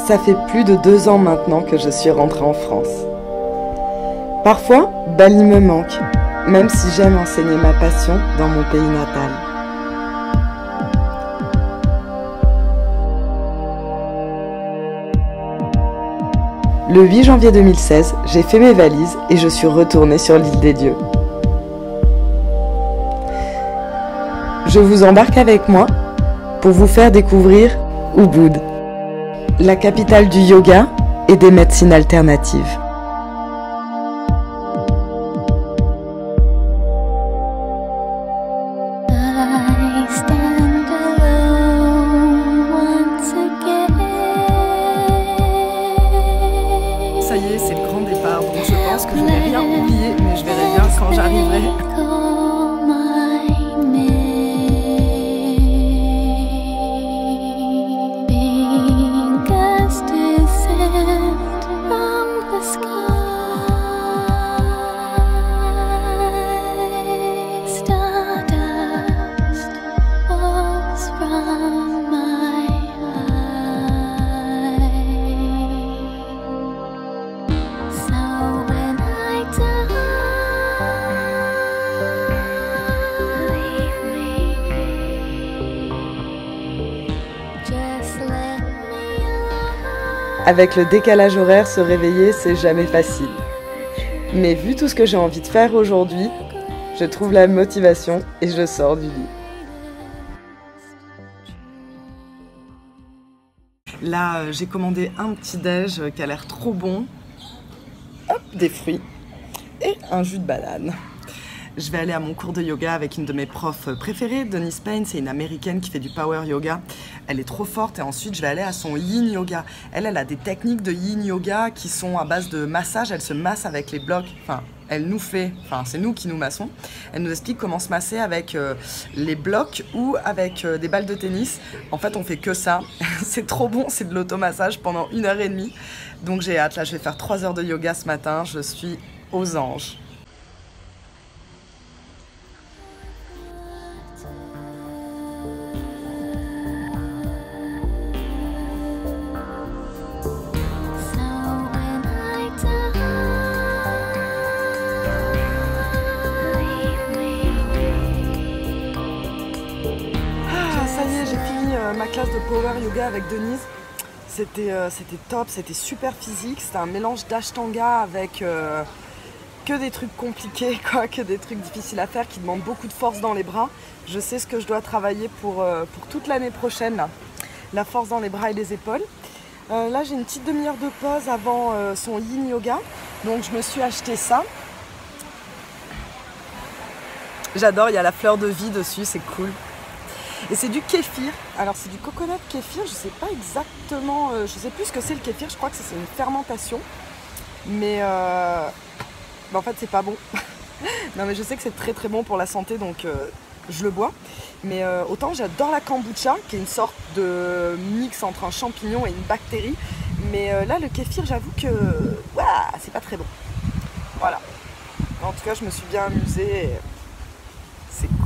Ça fait plus de 2 ans maintenant que je suis rentrée en France. Parfois, Bali me manque, même si j'aime enseigner ma passion dans mon pays natal. Le 8 janvier 2016, j'ai fait mes valises et je suis retournée sur l'île des Dieux. Je vous embarque avec moi pour vous faire découvrir Ubud, la capitale du yoga et des médecines alternatives. Ça y est, c'est le grand départ, donc je pense que je n'ai rien oublié, mais je verrai bien quand j'arriverai. Avec le décalage horaire, se réveiller, c'est jamais facile. Mais vu tout ce que j'ai envie de faire aujourd'hui, je trouve la motivation et je sors du lit. Là, j'ai commandé un petit déj qui a l'air trop bon. Hop, des fruits et un jus de banane. Je vais aller à mon cours de yoga avec une de mes profs préférées, Denise Payne. C'est une américaine qui fait du power yoga. Elle est trop forte et ensuite je vais aller à son yin yoga. Elle a des techniques de yin yoga qui sont à base de massage. Elle se masse avec les blocs. Enfin, elle nous fait, c'est nous qui nous massons. Elle nous explique comment se masser avec les blocs ou avec des balles de tennis. En fait, on fait que ça. C'est trop bon, c'est de l'automassage pendant 1h30. Donc j'ai hâte. Là, je vais faire 3 heures de yoga ce matin. Je suis aux anges. Ma classe de power yoga avec Denise, c'était top, c'était super physique, c'était un mélange d'ashtanga avec que des trucs compliqués, quoi, que des trucs difficiles à faire qui demandent beaucoup de force dans les bras. Je sais ce que je dois travailler pour toute l'année prochaine, là. La force dans les bras et les épaules. Là j'ai une petite demi-heure de pause avant son yin yoga, donc je me suis acheté ça. J'adore, il y a la fleur de vie dessus, c'est cool. Et c'est du kéfir, alors c'est du coconut kéfir, je sais pas exactement, je sais plus ce que c'est le kéfir, je crois que c'est une fermentation, mais en fait c'est pas bon. Non mais je sais que c'est très très bon pour la santé, donc je le bois. Mais autant j'adore la kombucha, qui est une sorte de mix entre un champignon et une bactérie, mais là le kéfir j'avoue que c'est pas très bon. Voilà, en tout cas je me suis bien amusée, c'est cool.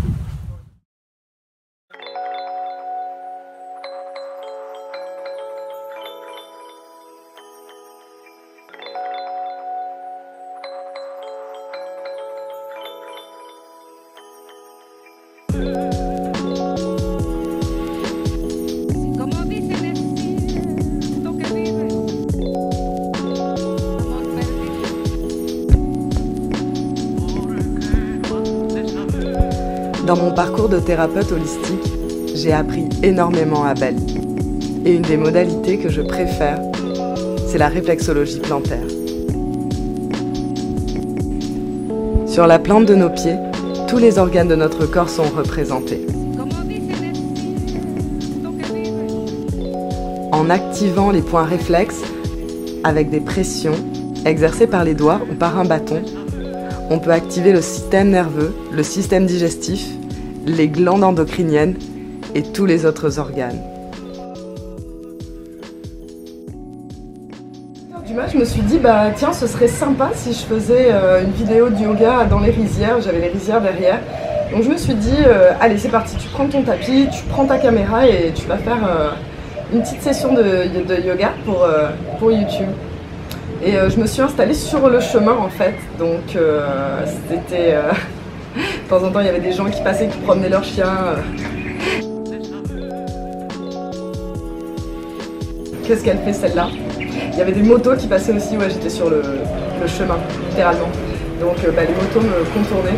Dans mon parcours de thérapeute holistique, j'ai appris énormément à Bali. Et une des modalités que je préfère, c'est la réflexologie plantaire. Sur la plante de nos pieds, tous les organes de notre corps sont représentés. En activant les points réflexes avec des pressions exercées par les doigts ou par un bâton, on peut activer le système nerveux, le système digestif, les glandes endocriniennes et tous les autres organes. Je me suis dit, tiens, ce serait sympa si je faisais une vidéo de yoga dans les rizières. J'avais les rizières derrière. Donc je me suis dit, allez, c'est parti, tu prends ton tapis, tu prends ta caméra et tu vas faire une petite session de yoga pour YouTube. Et je me suis installée sur le chemin en fait, donc c'était... de temps en temps il y avait des gens qui passaient, qui promenaient leurs chiens. Qu'est-ce qu'elle fait celle-là? Il y avait des motos qui passaient aussi, ouais, j'étais sur le chemin, littéralement. Donc les motos me contournaient.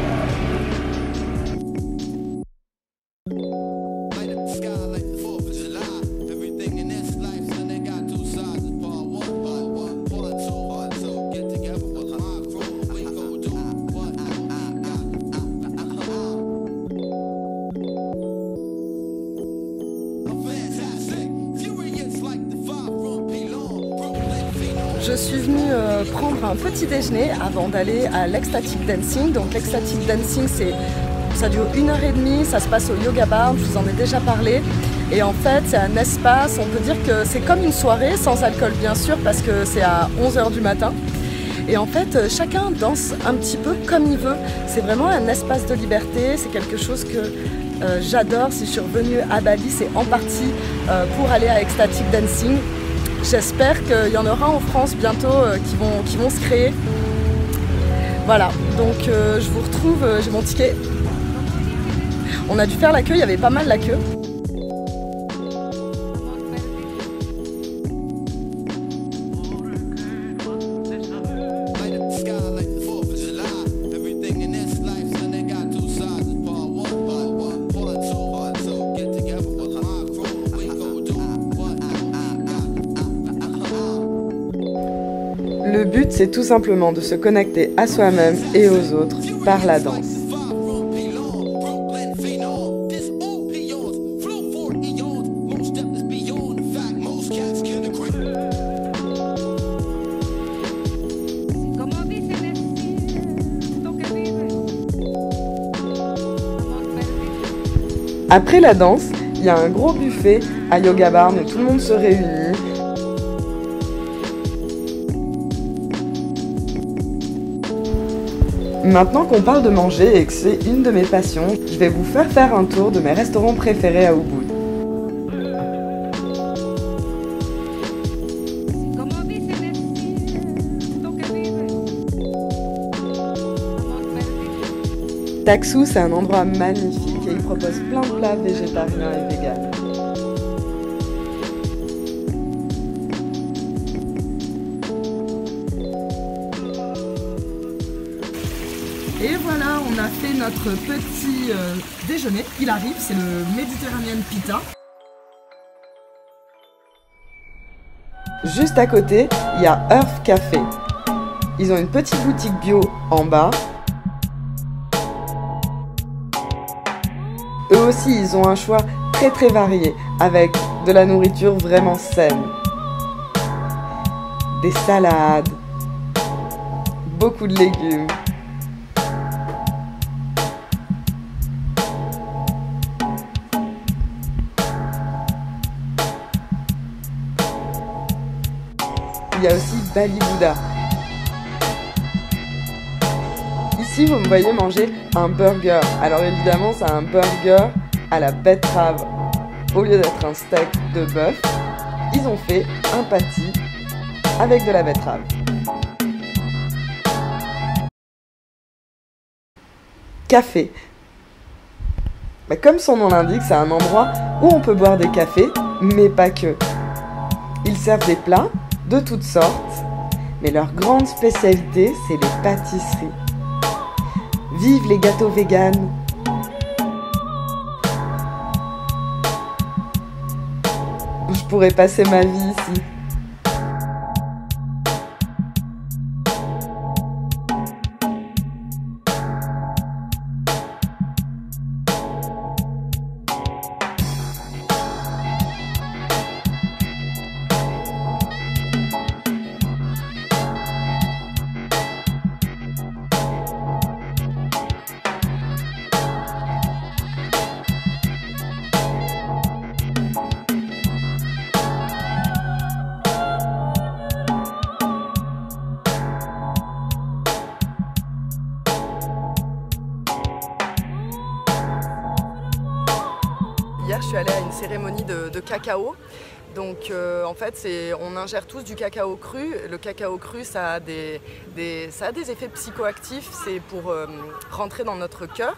Je suis venue prendre un petit déjeuner avant d'aller à l'Ecstatic Dancing. Donc l'Ecstatic Dancing, ça dure 1h30, ça se passe au Yoga Barn, je vous en ai déjà parlé. Et en fait, c'est un espace, on peut dire que c'est comme une soirée, sans alcool bien sûr, parce que c'est à 11h du matin. Et en fait, chacun danse un petit peu comme il veut. C'est vraiment un espace de liberté, c'est quelque chose que j'adore. Si je suis revenue à Bali, c'est en partie pour aller à Ecstatic Dancing. J'espère qu'il y en aura en France bientôt qui vont se créer. Voilà, donc je vous retrouve, j'ai mon ticket. On a dû faire la queue, il y avait pas mal la queue. Le but, c'est tout simplement de se connecter à soi-même et aux autres par la danse. Après la danse, il y a un gros buffet à Yoga Barn où tout le monde se réunit. Maintenant qu'on parle de manger et que c'est une de mes passions, je vais vous faire un tour de mes restaurants préférés à Ubud. Taksu, c'est un endroit magnifique et il propose plein de plats végétariens et véganes. Et voilà, on a fait notre petit déjeuner. Il arrive, c'est le Mediterranean Pita. Juste à côté, il y a Earth Café. Ils ont une petite boutique bio en bas. Eux aussi, ils ont un choix très varié, avec de la nourriture vraiment saine. Des salades, beaucoup de légumes. Il y a aussi Bali Buddha. Ici, vous me voyez manger un burger. Alors évidemment, c'est un burger à la betterave. Au lieu d'être un steak de bœuf, ils ont fait un patty avec de la betterave. Café. Comme son nom l'indique, c'est un endroit où on peut boire des cafés, mais pas que. Ils servent des plats de toutes sortes, mais leur grande spécialité, c'est les pâtisseries. Vive les gâteaux véganes! Je pourrais passer ma vie ici. Hier, je suis allée à une cérémonie de cacao Donc en fait, on ingère tous du cacao cru. Le cacao cru, ça a des effets psychoactifs, c'est pour rentrer dans notre cœur.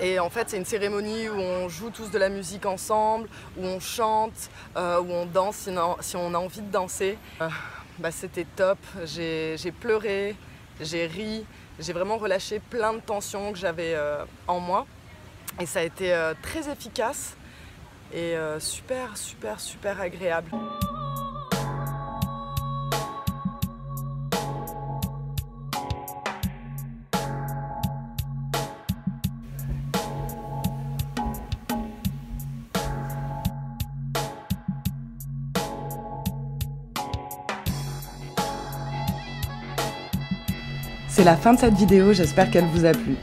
Et en fait, c'est une cérémonie où on joue tous de la musique ensemble, où on chante, où on danse si on a envie de danser. C'était top, j'ai pleuré, j'ai ri, j'ai vraiment relâché plein de tensions que j'avais en moi. Et ça a été très efficace et super agréable. C'est la fin de cette vidéo, j'espère qu'elle vous a plu.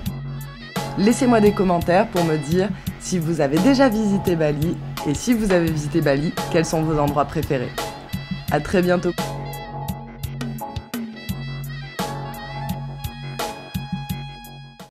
Laissez-moi des commentaires pour me dire si vous avez déjà visité Bali et si vous avez visité Bali, quels sont vos endroits préférés. À très bientôt.